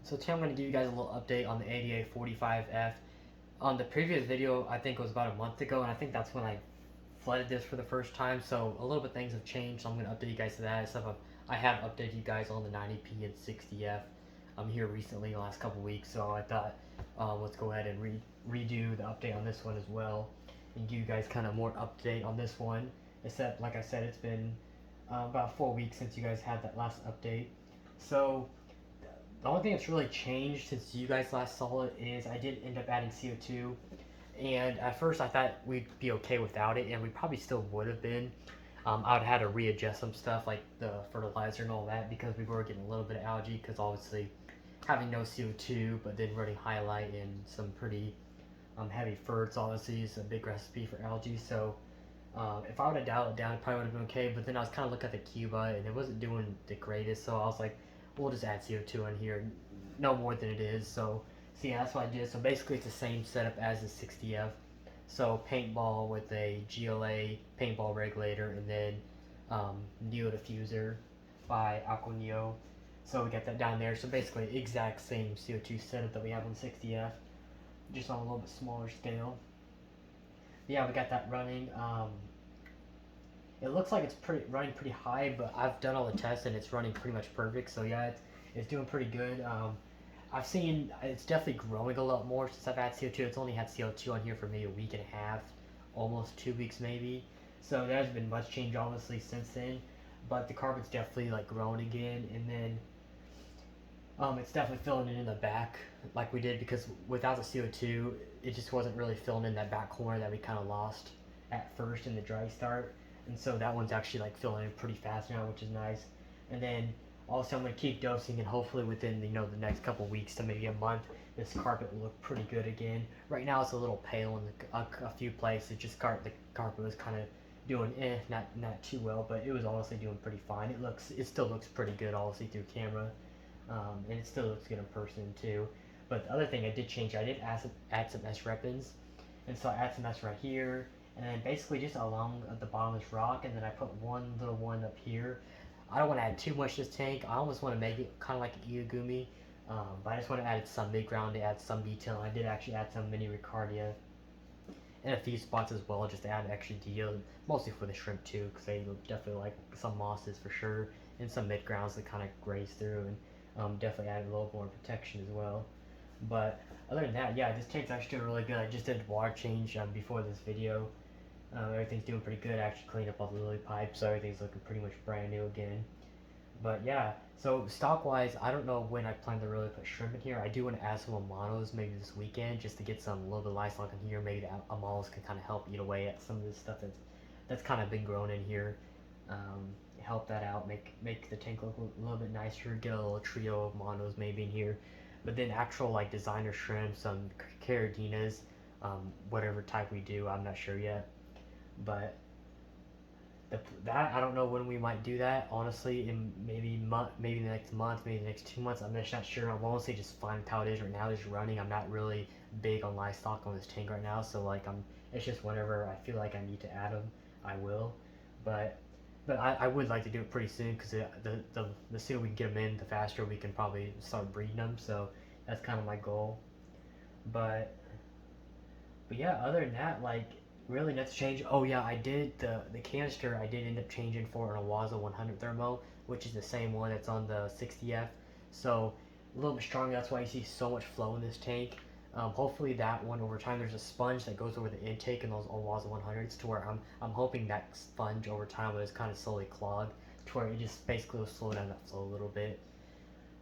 So today I'm going to give you guys a little update on the ADA 45F. On the previous video, I think it was about a month ago, and I think that's when I flooded this for the first time. So a little bit things have changed, so I'm going to update you guys to that. Stuff I have updated you guys on the 90P and 60F here recently, the last couple weeks. So I thought let's go ahead and redo the update on this one as well, and give you guys kind of more update on this one. Except, like I said, it's been about 4 weeks since you guys had that last update. So the only thing that's really changed since you guys last saw it is I did end up adding CO2, and at first I thought we'd be okay without it, and we probably still would have been. I would have had to readjust some stuff like the fertilizer and all that because we were getting a little bit of algae because obviously having no CO2 but then running highlight and some pretty heavy ferts obviously is a big recipe for algae. So if I would have dialed it down, it probably would have been okay. But then I was kind of looking at the Cuba, and it wasn't doing the greatest. So I was like, we'll just add CO2 in here, no more than it is. So yeah, that's what I did. So basically, it's the same setup as the 60F. So paintball with a GLA paintball regulator, and then Neo diffuser by Aqua. So we got that down there. So basically, exact same CO2 setup that we have on the 60F, just on a little bit smaller scale. Yeah, we got that running. It looks like it's running pretty high, but I've done all the tests and it's running pretty much perfect. So yeah, it's doing pretty good. I've seen it's definitely growing a lot more since I've had CO2. It's only had CO2 on here for maybe a week and a half, almost 2 weeks maybe. So there hasn't been much change obviously since then, but the carpet's definitely like growing again. And then it's definitely filling it in the back like we did because without the CO2, it just wasn't really filling in that back corner that we kind of lost at first in the dry start. And so that one's actually like filling in pretty fast now, which is nice. And then also I'm gonna keep dosing, and hopefully within the next couple weeks to maybe a month, this carpet will look pretty good again. Right now it's a little pale in a few places. Just the carpet was kind of doing not too well, but it was honestly doing pretty fine. It still looks pretty good obviously through camera, and it still looks good in person too. But the other thing I did change, I did add some S-repins, and so I add some S right here, and then basically just along at the bottom of this rock, and then I put one little one up here. I don't want to add too much to this tank. I almost want to make it kind of like an Iagumi, but I just want to add some mid-ground to add some detail. I did actually add some mini Ricardia in a few spots as well, just to add extra detail, mostly for the shrimp too, because they definitely like some mosses for sure, and some mid-grounds that kind of graze through, and definitely added a little more protection as well. But other than that, yeah, this tank's actually doing really good. I just did a water change before this video. Everything's doing pretty good. I actually cleaned up all the lily pipes, so everything's looking pretty much brand new again. But yeah, so stock wise, I don't know when I plan to really put shrimp in here. I do want to add some Amanos maybe this weekend just to get some a little bit of livestock in here. Maybe the Amanos can kind of help eat away at some of this stuff that's kind of been grown in here. Help that out, make the tank look a little bit nicer. Get a little trio of monos maybe in here, but then actual like designer shrimp, some Caradinas, whatever type we do, I'm not sure yet. But that I don't know when we might do that. Honestly, in maybe the next month, maybe the next 2 months. I'm just not sure. I'm honestly just fine with how it is right now. Just running. I'm not really big on livestock on this tank right now. So like it's just whenever I feel like I need to add them, I will. But I would like to do it pretty soon because the sooner we can get them in, the faster we can probably start breeding them. So that's kind of my goal. But yeah, other than that, like really nothing changed. Oh yeah, I did the canister. I did end up changing for an Awaza 100 thermo, which is the same one that's on the 60F. So a little bit stronger. That's why you see so much flow in this tank. Hopefully that one over time, there's a sponge that goes over the intake in those Awaza 100s to where I'm hoping that sponge over time will just kind of slowly clog to where it just basically will slow down that flow a little bit.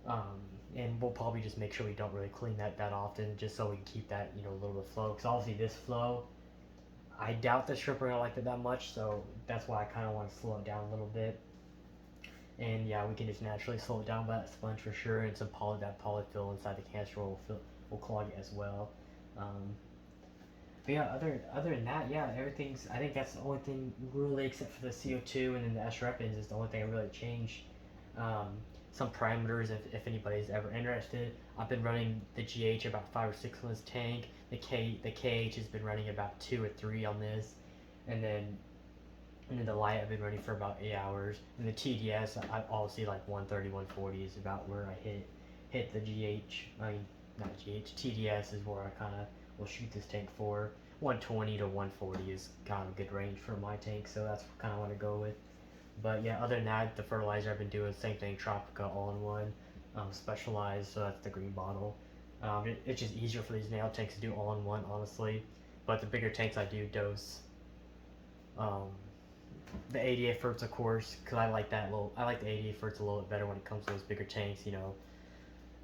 Um, and we'll probably just make sure we don't really clean that often, just so we can keep that a little bit of flow. Because obviously this flow, I doubt the shrimp are gonna like it that much, so that's why I kind of want to slow it down a little bit. And yeah, we can just naturally slow it down by that sponge for sure, and some polyfill inside the canister will clog it as well. Um, but yeah, other than that, yeah, everything's. I think that's the only thing really, except for the CO2 and then the S-repins, is the only thing I really changed. Um, some parameters, if anybody's ever interested. I've been running the GH about 5 or 6 on this tank. The KH has been running about 2 or 3 on this, and then the light I've been running for about 8 hours. And the TDS, I obviously like 130, 140 is about where I hit hit the not GH, TDS is where I kind of will shoot this tank for. 120 to 140 is kind of a good range for my tank, so that's kind of what I go with. But yeah, other than that, the fertilizer I've been doing, same thing, Tropica all-in-one, specialized, so that's the green bottle. It's just easier for these nail tanks to do all-in-one, honestly. But the bigger tanks I do dose um, the 88 ferts, of course, because I like the 88 ferts a little bit better when it comes to those bigger tanks.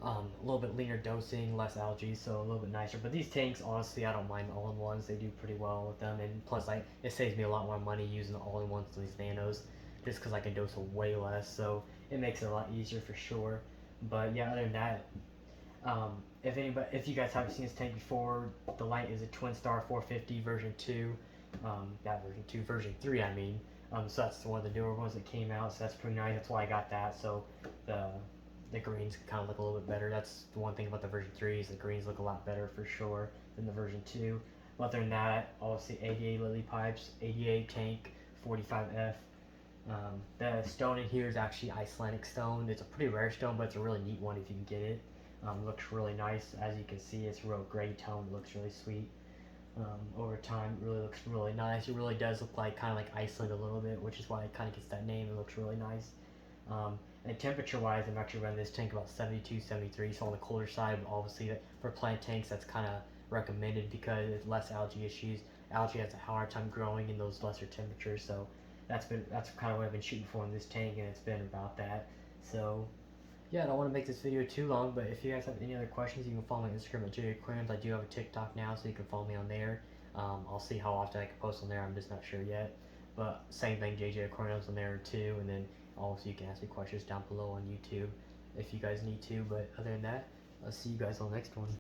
A little bit leaner dosing, less algae, so a little bit nicer. But these tanks, honestly, I don't mind the all-in-ones. They do pretty well with them, and plus, it saves me a lot more money using the all-in-ones than these nanos, just because I can dose way less. So it makes it a lot easier for sure. But yeah, other than that, if you guys haven't seen this tank before, the light is a Twin Star 450 version 2. Not version 2, version 3, I mean. So that's one of the newer ones that came out, so that's pretty nice. That's why I got that. So the greens kind of look a little bit better. That's the one thing about the version 3 is the greens look a lot better for sure than the version 2. But other than that, obviously 88 lily pipes, 88 tank, 45F. The stone in here is actually Icelandic stone. It's a pretty rare stone, but it's a really neat one if you can get it. Looks really nice. As you can see, it's real gray tone. It looks really sweet. Over time, it really looks really nice. It really does look like kind of like Iceland a little bit, which is why it kind of gets that name. It looks really nice. And temperature-wise, I'm actually running this tank about 72, 73, so on the colder side. But obviously, for plant tanks, that's kind of recommended because it's less algae issues. Algae has a hard time growing in those lesser temperatures, so that's kind of what I've been shooting for in this tank, and it's been about that. So yeah, I don't want to make this video too long, but if you guys have any other questions, you can follow me on Instagram at Aquariums. I do have a TikTok now, so you can follow me on there. I'll see how often I can post on there. I'm just not sure yet. But same thing, Aquariums on there too. And then also you can ask me questions down below on YouTube if you guys need to. But other than that, I'll see you guys on the next one.